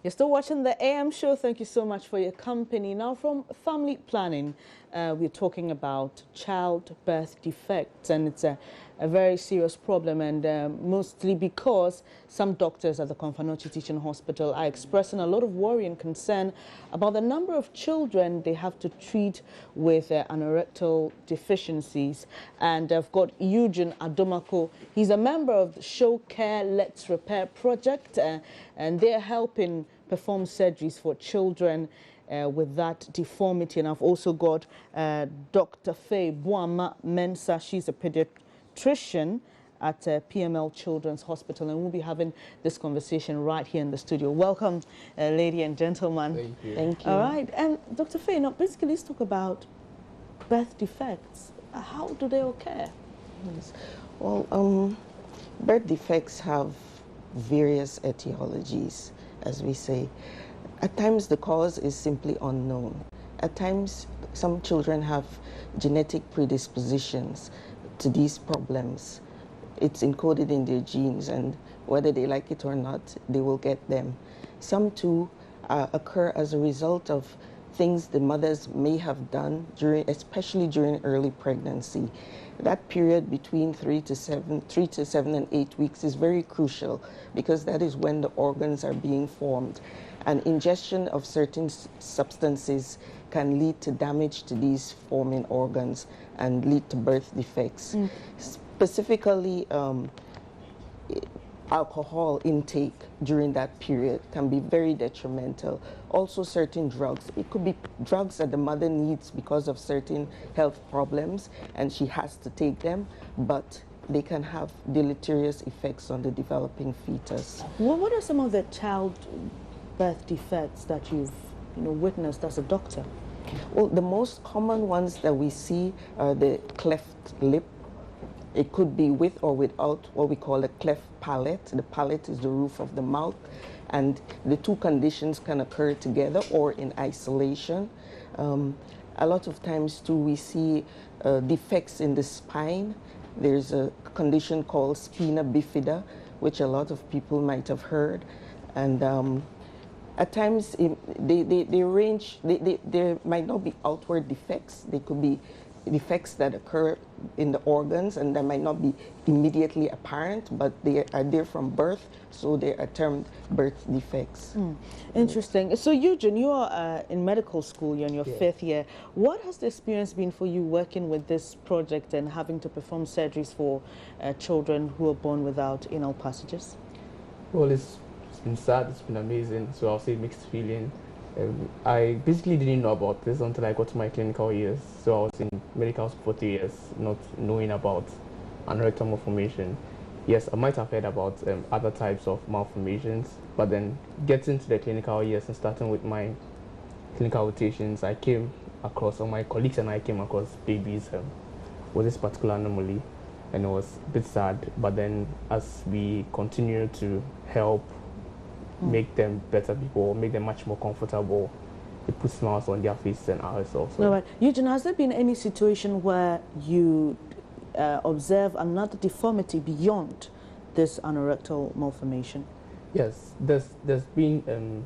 You're still watching the AM show. Thank you so much for your company. Now, from family planning, we're talking about childbirth defects, and it's a very serious problem, and mostly because some doctors at the Konfanochi Teaching Hospital are expressing a lot of worry and concern about the number of children they have to treat with anorectal deficiencies. And I've got Eugene Adomako. He's a member of the Show Care Let's Repair project, and they're helping perform surgeries for children with that deformity. And I've also got Dr. Faye Boama Mensah. She's a pediatrician at PML Children's Hospital, and we'll be having this conversation right here in the studio. Welcome, lady and gentlemen. Thank you. Thank you. All right, and Dr. Faye, now basically let's talk about birth defects. How do they occur? Yes. Well, birth defects have various etiologies, as we say. At times the cause is simply unknown. At times some children have genetic predispositions to these problems. It's encoded in their genes, and whether they like it or not, they will get them. Some too occur as a result of things the mothers may have done especially during early pregnancy. That period between 3 to 7 and 8 weeks is very crucial, because that is when the organs are being formed, and ingestion of certain substances can lead to damage to these forming organs and lead to birth defects. Specifically, alcohol intake during that period can be very detrimental. Also, certain drugs. It could be drugs that the mother needs because of certain health problems and she has to take them, but they can have deleterious effects on the developing fetus. Well, what are some of the childbirth defects that you've witnessed as a doctor? Well, the most common ones that we see are the cleft lip. It could be with or without what we call a cleft palate. The palate is the roof of the mouth, and the two conditions can occur together or in isolation. A lot of times too, we see defects in the spine. There's a condition called spina bifida, which a lot of people might have heard, and at times they range. There might not be outward defects. They could be defects that occur in the organs, and that might not be immediately apparent, but they are there from birth, so they are termed birth defects. Interesting. So Eugene, you are in medical school, you're in your fifth year. What has the experience been for you working with this project and having to perform surgeries for children who are born without anal passages? Well, it's been sad, it's been amazing, so I'll say mixed feeling. I basically didn't know about this until I got to my clinical years. So I was in medical school for 3 years, not knowing about anorectal malformation. Yes, I might have heard about other types of malformations, but then getting to the clinical years and starting with my clinical rotations, I came across, or my colleagues and I came across babies with this particular anomaly, and it was a bit sad. But then as we continue to help make them better people, make them much more comfortable, it puts smiles on their faces and ours also. All right. Eugene, has there been any situation where you observe another deformity beyond this anorectal malformation? Yes, there's been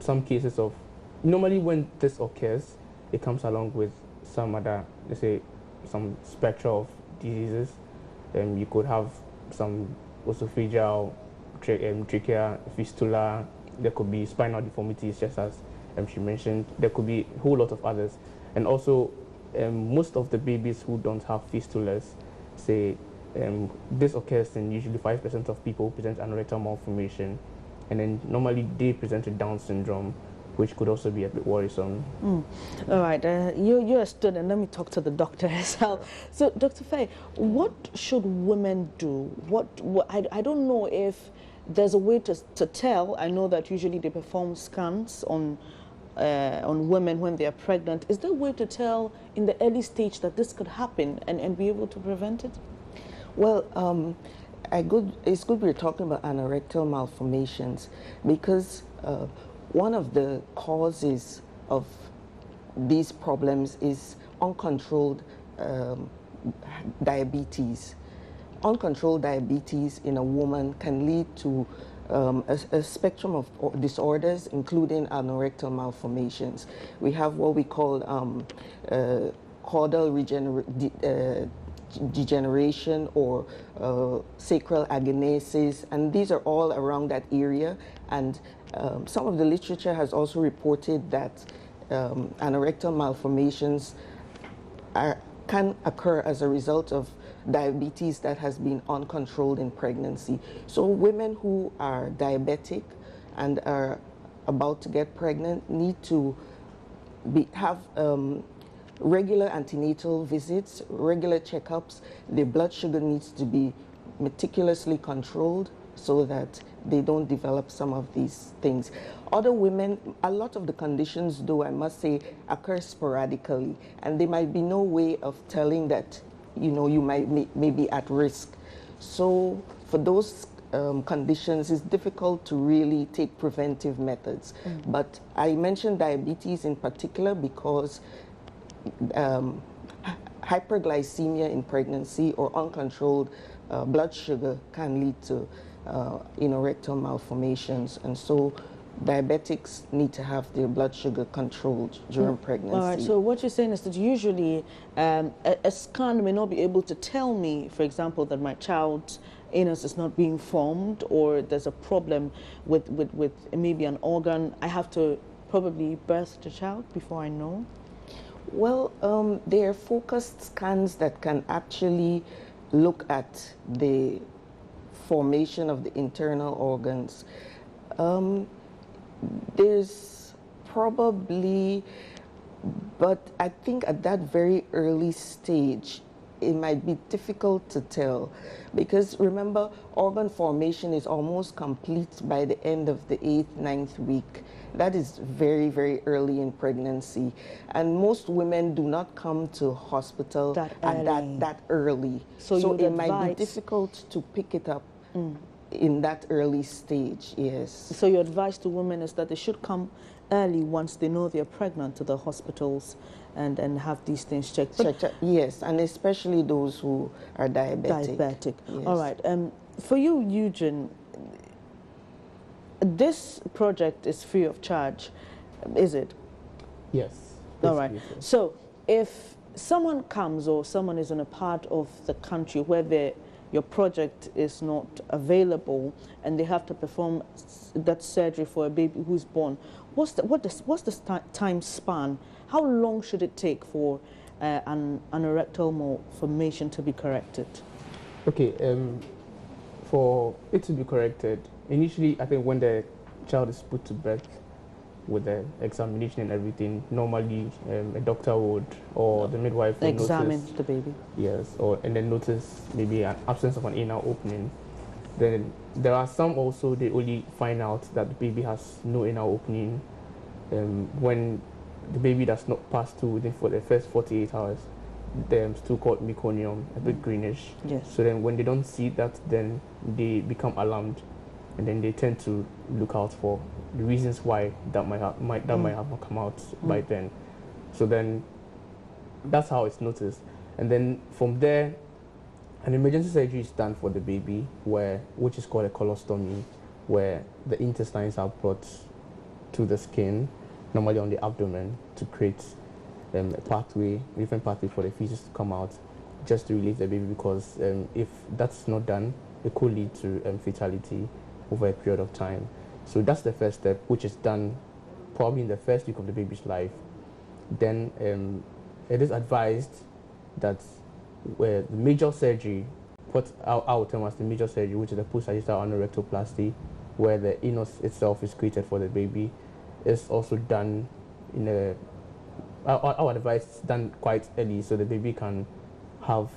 some cases of, normally when this occurs, it comes along with some other, let's say, some spectrum of diseases. You could have some esophageal, trachea, fistula. There could be spinal deformities, just as she mentioned. There could be a whole lot of others. And also, most of the babies who don't have fistulas, say, this occurs in usually 5% of people who present anorectal malformation. And then normally they present with Down syndrome, which could also be a bit worrisome. All right, you're a student. Let me talk to the doctor as well. So, Dr. Faye, what should women do? I don't know if there's a way to tell. I know that usually they perform scans on women when they are pregnant. Is there a way to tell in the early stage that this could happen and be able to prevent it? Well, it's good we're talking about anorectal malformations, because one of the causes of these problems is uncontrolled diabetes. Uncontrolled diabetes in a woman can lead to a spectrum of disorders, including anorectal malformations. We have what we call caudal degeneration or sacral agenesis, and these are all around that area. And some of the literature has also reported that anorectal malformations can occur as a result of diabetes that has been uncontrolled in pregnancy. So women who are diabetic and are about to get pregnant need to have regular antenatal visits, regular checkups. Their blood sugar needs to be meticulously controlled so that they don't develop some of these things. Other women, a lot of the conditions, though I must say, occur sporadically, and there might be no way of telling that, you know, you may be at risk. So for those conditions, it's difficult to really take preventive methods. But I mentioned diabetes in particular because hyperglycemia in pregnancy or uncontrolled blood sugar can lead to anorectal malformations, and so diabetics need to have their blood sugar controlled during pregnancy. All right, so what you're saying is that usually a scan may not be able to tell me, for example, that my child's anus is not being formed or there's a problem with maybe an organ. I have to probably birth the child before I know? Well, there are focused scans that can actually look at the formation of the internal organs. There's probably, but I think at that very early stage, it might be difficult to tell, because remember, organ formation is almost complete by the end of the 8th, 9th week. That is very, very early in pregnancy. And most women do not come to hospital that early. So it might be difficult to pick it up in that early stage, yes. So your advice to women is that they should come early once they know they're pregnant to the hospitals and have these things checked. Yes, and especially those who are diabetic. Yes. All right. For you, Eugene, this project is free of charge, is it? Yes. All right. So if someone comes or someone is in a part of the country where your project is not available and they have to perform that surgery for a baby who's born, what's the time span? How long should it take for an anorectal malformation to be corrected? Okay, for it to be corrected, initially I think when the child is put to birth with the examination and everything, normally a doctor would or the midwife would examine the baby. Yes, and then notice maybe an absence of an anal opening. Then there are some also they only find out that the baby has no anal opening when the baby does not pass through within for the first 48 hours. They're still called meconium, a bit greenish. Yes. So then when they don't see that, then they become alarmed, and then they tend to look out for the reasons why that might have not come out by then. So then that's how it's noticed. And then from there, an emergency surgery is done for the baby, which is called a colostomy, where the intestines are brought to the skin, normally on the abdomen, to create a different pathway for the fetus to come out, just to release the baby, because if that's not done, it could lead to fatality over a period of time. So that's the first step, which is done probably in the first week of the baby's life. Then it is advised that the major surgery, what I would term as the major surgery, which is the post-sagittal anorectoplasty, where the anus itself is created for the baby, is also done in our advice is done quite early, so the baby can have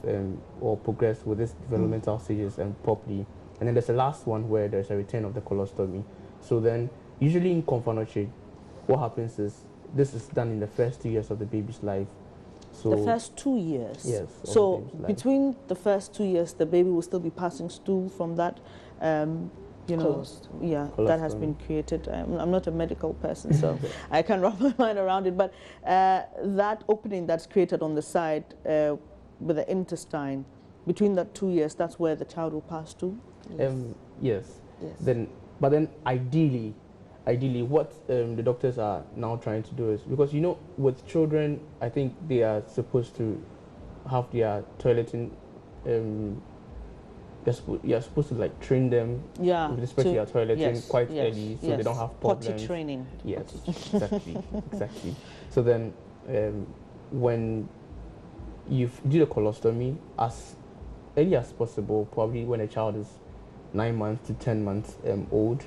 or progress with its developmental stages properly. And then there's the last one where there's a return of the colostomy. So then, usually in confirmatory, what happens is this is done in the first 2 years of the baby's life. So the first 2 years? Yes. So between the first 2 years, the baby will still be passing stool from that, colostomy. That has been created. I'm not a medical person, so I can't wrap my mind around it. But that opening that's created on the side with the intestine, between that 2 years, that's where the child will pass to? Yes. Then But then ideally, what the doctors are now trying to do is, because with children, I think they are supposed to have their toileting. You're supposed to like train them with respect to their toileting quite early, so they don't have problems. Potty training. Yes, exactly, exactly. So then, when you do the colostomy as early as possible, probably when a child is 9 months to 10 months old,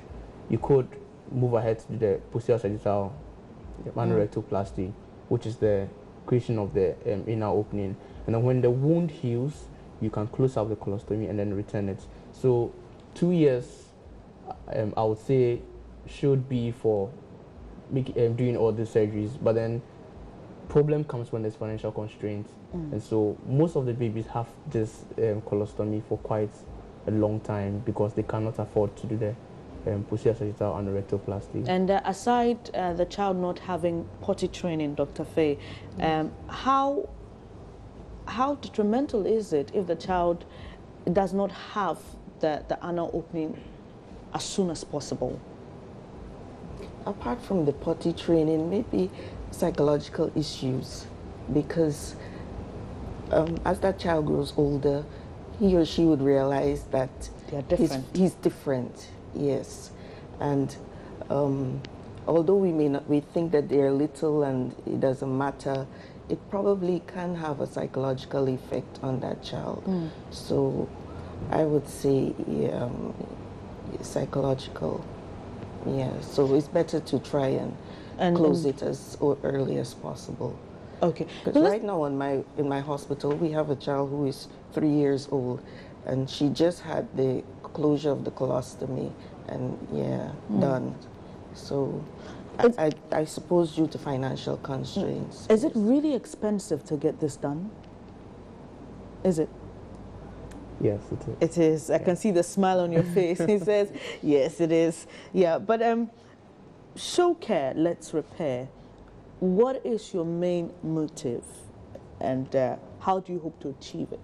you could move ahead to do the posterior sagittal anorexoplasty, which is the creation of the inner opening. And then when the wound heals, you can close up the colostomy and then return it. So 2 years, I would say, should be for doing all these surgeries. But then problem comes when there's financial constraints. And so most of the babies have this colostomy for quite a long time because they cannot afford to do the posterior sagittal anorexoplasty. And aside the child not having potty training, Dr. Faye, how detrimental is it if the child does not have the anal opening as soon as possible? Apart from the potty training, maybe psychological issues, because as that child grows older, he or she would realize that they are different. He's different, yes. And although we think that they're little and it doesn't matter, it probably can have a psychological effect on that child. So I would say psychological. Yeah, so it's better to try and close it as early as possible. Okay. Because right now in my hospital, we have a child who is 3 years old, and she just had the closure of the colostomy, and done. So I suppose due to financial constraints. Is it really expensive to get this done? Is it? Yes, it is. It is. I can see the smile on your face. He says, yes, it is. Yeah, but show care, let's repair. What is your main motive, and how do you hope to achieve it?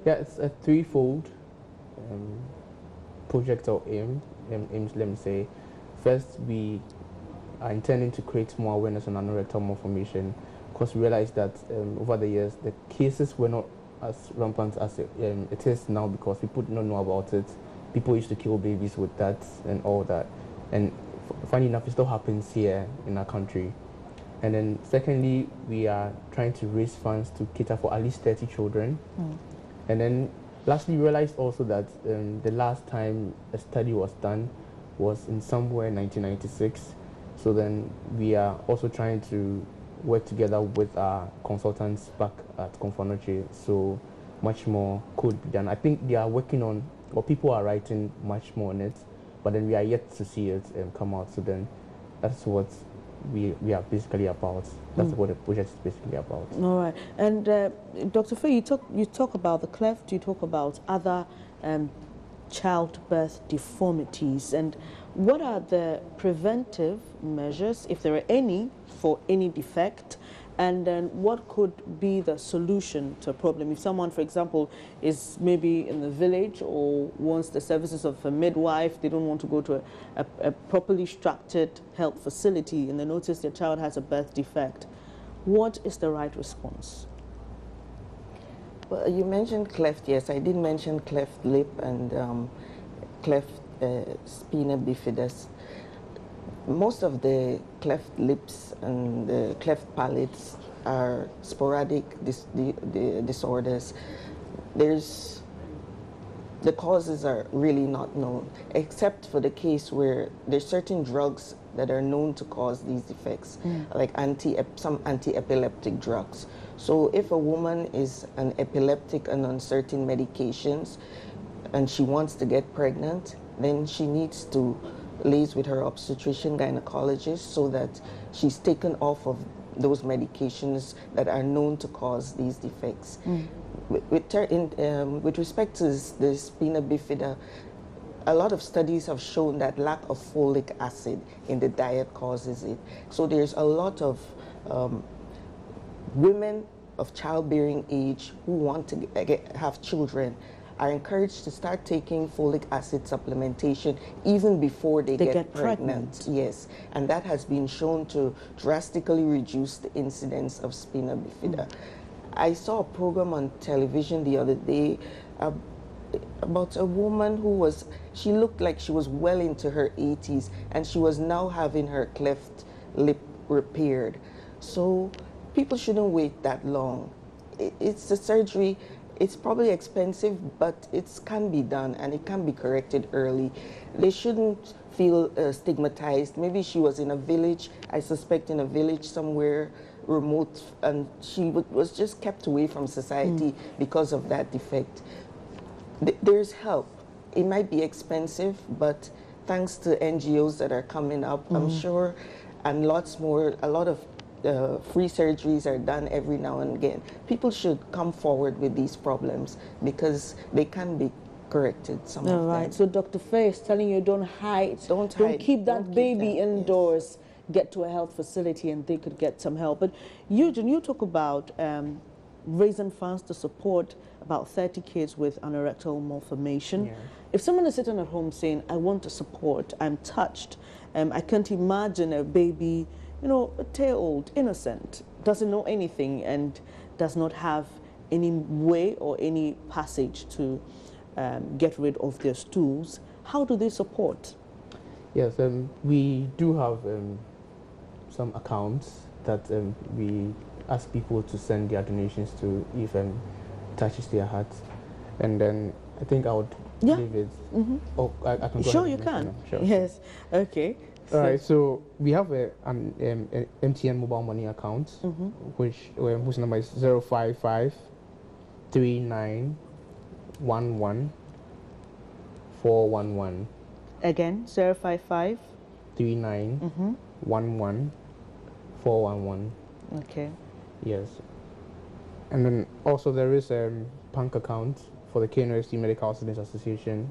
Yeah, it's a threefold project or aims, let me say. First, we are intending to create more awareness on anorectal malformation, because we realized that over the years, the cases were not as rampant as it is now, because people do not know about it. People used to kill babies with that and all that. And funny enough, it still happens here in our country. And then secondly, we are trying to raise funds to cater for at least 30 children. And then lastly, we realized also that the last time a study was done was in somewhere 1996. So then we are also trying to work together with our consultants back at Confanoche, so much more could be done. I think they are working on, or people are writing much more on it, but then we are yet to see it come out. So then that's what we are basically about. That's what the project is basically about. All right. And Dr. Faye, you talk about the cleft, you talk about other childbirth deformities, and what are the preventive measures, if there are any, for any defect, and then what could be the solution to a problem? If someone, for example, is maybe in the village or wants the services of a midwife, they don't want to go to a properly structured health facility, and they notice their child has a birth defect, what is the right response? Well, you mentioned cleft. Yes, I did mention cleft lip and cleft spina bifida. Most of the cleft lips and the cleft palates are sporadic disorders. The causes are really not known, except for the case where there's certain drugs that are known to cause these defects, like some anti-epileptic drugs. So if a woman is an epileptic and on certain medications and she wants to get pregnant, then she needs to liaise with her obstetrician gynecologist so that she's taken off of those medications that are known to cause these defects. With respect to the spina bifida, a lot of studies have shown that lack of folic acid in the diet causes it. So there's a lot of women of childbearing age who want to have children are encouraged to start taking folic acid supplementation even before they get pregnant. Yes, and that has been shown to drastically reduce the incidence of spina bifida. I saw a program on television the other day about a woman she looked like she was well into her 80s, and she was now having her cleft lip repaired. So people shouldn't wait that long. It's a surgery. It's probably expensive, but it can be done and it can be corrected early. They shouldn't feel stigmatized. Maybe she was in a village, I suspect in a village somewhere remote, and she was just kept away from society because of that defect. There's help. It might be expensive, but thanks to NGOs that are coming up, I'm sure, and lots more, a lot of free surgeries are done every now and again. People should come forward with these problems because they can be corrected, some of them. So Dr. Faye is telling you don't hide. Don't keep that baby indoors. Yes. Get to a health facility and they could get some help. But Eugene, you talk about raising funds to support about 30 kids with anorectal malformation. Yeah. If someone is sitting at home saying, I want to support, I'm touched, I can't imagine a baby, you know, a day-old, innocent, doesn't know anything and does not have any way or any passage to get rid of their stools. How do they support? Yes, we do have some accounts that we ask people to send their donations to if touches their heart. And then I think I would leave it. Oh, I can go Sure, ahead you can. Sure. Yes, okay. All right, so we have an MTN mobile money account, whose number is 055 3911 411. Again, 055 3911 411. Okay. Yes. And then also there is a bank account for the KNUST Medical Students Association.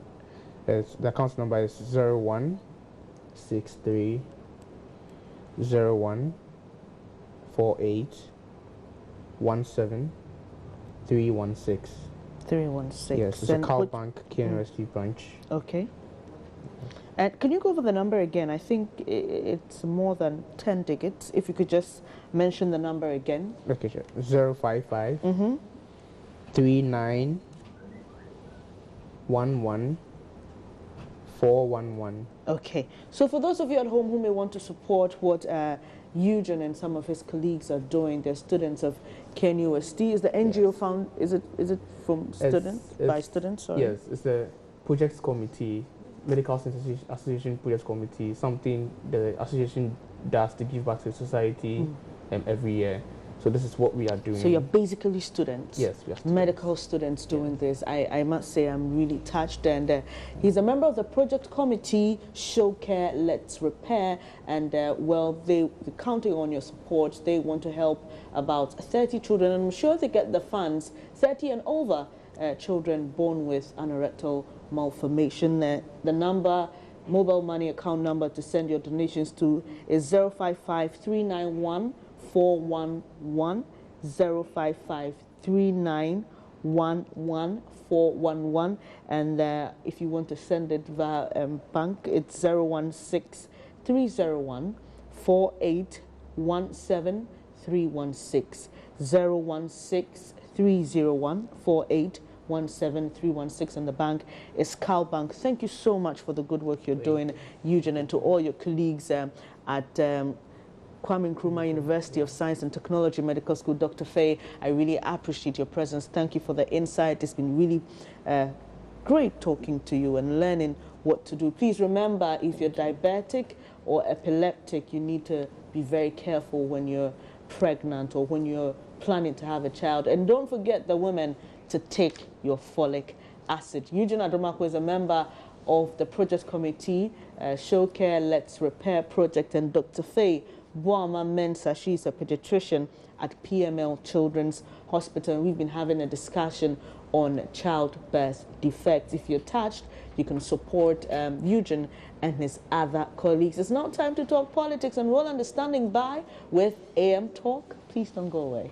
The account number is 0163 01 48 17 316. 316. Yes, it's a Cal Bank KNUST branch. Okay. And can you go over the number again? I think it's more than 10 digits. If you could just mention the number again. Okay, sure. 055 3911 411. Okay. So for those of you at home who may want to support what Eugene and some of his colleagues are doing, they're students of KNUST. Is the NGO found? Is it from students? By students? Sorry. Yes, it's the projects committee, Medical Students Association Projects Committee, something the association does to give back to society every year. So this is what we are doing. So you're basically students? Yes, we are students. Medical students doing this. I must say I'm really touched. And he's a member of the project committee, Show Care, Let's Repair. And well, they're counting on your support. They want to help about 30 children. And I'm sure they get the funds, 30 and over children born with anorectal malformation. The number, mobile money account number to send your donations to is 055 391 411 055 3911 411. And if you want to send it via bank, it's 016 301 4817 316 016 301 4817316, and the bank is Cal Bank. Thank you so much for the good work you're doing, Eugene, and to all your colleagues at Kwame Nkrumah University of Science and Technology Medical School. Dr. Faye, I really appreciate your presence. Thank you for the insight. It's been really great talking to you and learning what to do. Please remember, if you're diabetic or epileptic, you need to be very careful when you're pregnant or when you're planning to have a child. And don't forget, the women, to take your folic acid. Eugene Adomako is a member of the project committee, Show Care, Let's Repair project, and Dr. Faye Boama Mensah, she's a pediatrician at PML Children's Hospital. We've been having a discussion on childbirth defects. If you're touched, you can support Eugene and his other colleagues. It's now time to talk politics and roll understanding by with AM Talk. Please don't go away.